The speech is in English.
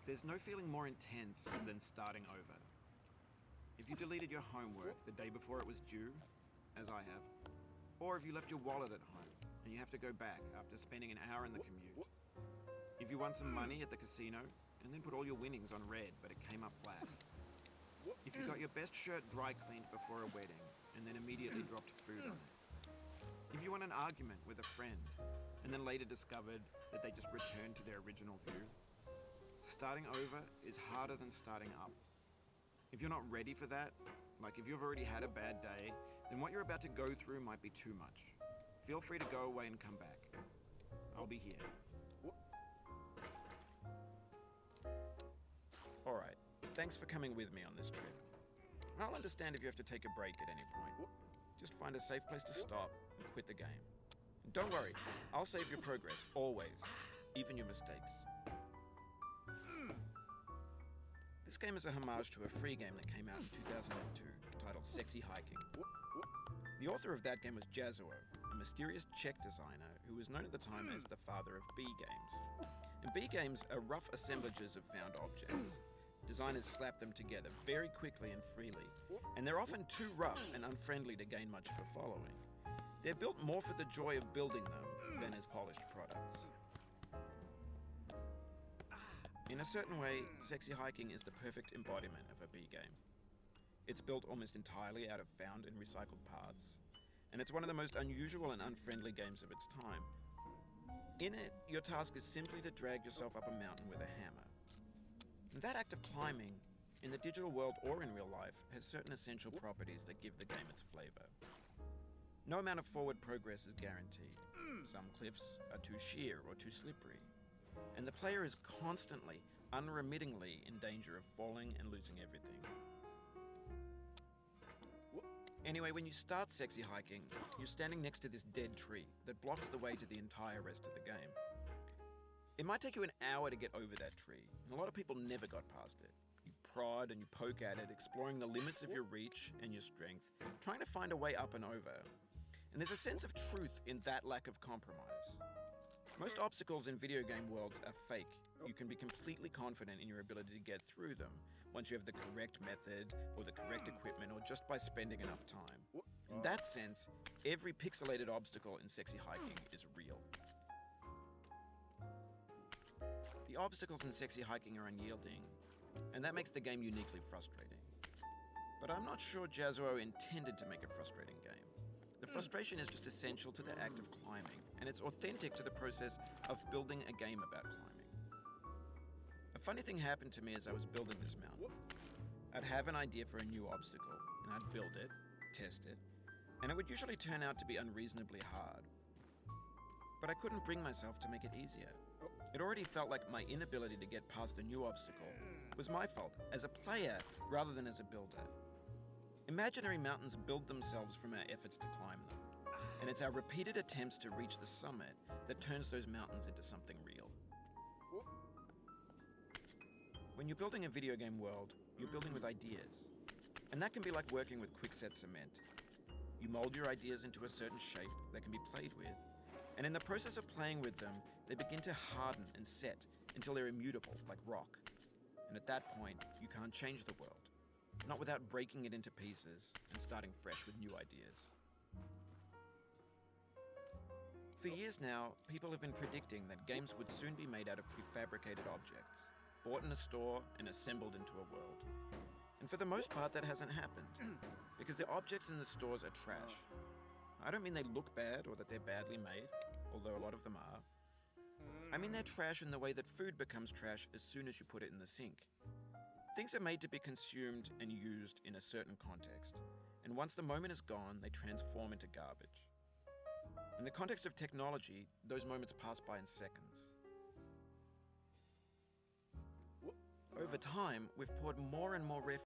There's no feeling more intense than starting over. If you deleted your homework the day before it was due, as I have, or if you left your wallet at home and you have to go back after spending an hour in the commute. If you won some money at the casino and then put all your winnings on red but it came up black. If you got your best shirt dry cleaned before a wedding and then immediately dropped food on it. If you won an argument with a friend and then later discovered that they just returned to their original view. Starting over is harder than starting up. If you're not ready for that, like if you've already had a bad day, then what you're about to go through might be too much. Feel free to go away and come back. I'll be here. Alright, thanks for coming with me on this trip. I'll understand if you have to take a break at any point. Just find a safe place to stop and quit the game. And don't worry, I'll save your progress, always, even your mistakes. This game is a homage to a free game that came out in 2002, titled Sexy Hiking. The author of that game was Jazuo, a mysterious Czech designer who was known at the time as the father of B games. And B games are rough assemblages of found objects. Designers slap them together very quickly and freely, and they're often too rough and unfriendly to gain much of a following. They're built more for the joy of building them than as polished products. In a certain way, Sexy Hiking is the perfect embodiment of a B game. It's built almost entirely out of found and recycled parts, and it's one of the most unusual and unfriendly games of its time. In it, your task is simply to drag yourself up a mountain with a hammer. And that act of climbing, in the digital world or in real life, has certain essential properties that give the game its flavor. No amount of forward progress is guaranteed. Some cliffs are too sheer or too slippery. And the player is constantly, unremittingly in danger of falling and losing everything. Anyway, when you start Sexy Hiking, you're standing next to this dead tree that blocks the way to the entire rest of the game. It might take you an hour to get over that tree, and a lot of people never got past it. You prod and you poke at it, exploring the limits of your reach and your strength, trying to find a way up and over. And there's a sense of truth in that lack of compromise. Most obstacles in video game worlds are fake. You can be completely confident in your ability to get through them once you have the correct method or the correct equipment or just by spending enough time. In that sense, every pixelated obstacle in Sexy Hiking is real. The obstacles in Sexy Hiking are unyielding, and that makes the game uniquely frustrating. But I'm not sure Jazuo intended to make a frustrating game. The frustration is just essential to the act of climbing, and it's authentic to the process of building a game about climbing. A funny thing happened to me as I was building this mountain. I'd have an idea for a new obstacle, and I'd build it, test it, and it would usually turn out to be unreasonably hard. But I couldn't bring myself to make it easier. It already felt like my inability to get past the new obstacle was my fault as a player rather than as a builder. Imaginary mountains build themselves from our efforts to climb them, and it's our repeated attempts to reach the summit that turns those mountains into something real. When you're building a video game world, you're building with ideas, and that can be like working with quickset cement. You mold your ideas into a certain shape that can be played with, and in the process of playing with them, they begin to harden and set until they're immutable, like rock. And at that point, you can't change the world. Not without breaking it into pieces and starting fresh with new ideas. For years now, people have been predicting that games would soon be made out of prefabricated objects, bought in a store and assembled into a world. And for the most part, that hasn't happened, because the objects in the stores are trash. I don't mean they look bad or that they're badly made, although a lot of them are. I mean they're trash in the way that food becomes trash as soon as you put it in the sink. Things are made to be consumed and used in a certain context, and once the moment is gone, they transform into garbage. In the context of technology, those moments pass by in seconds. Over time, we've poured more and more rare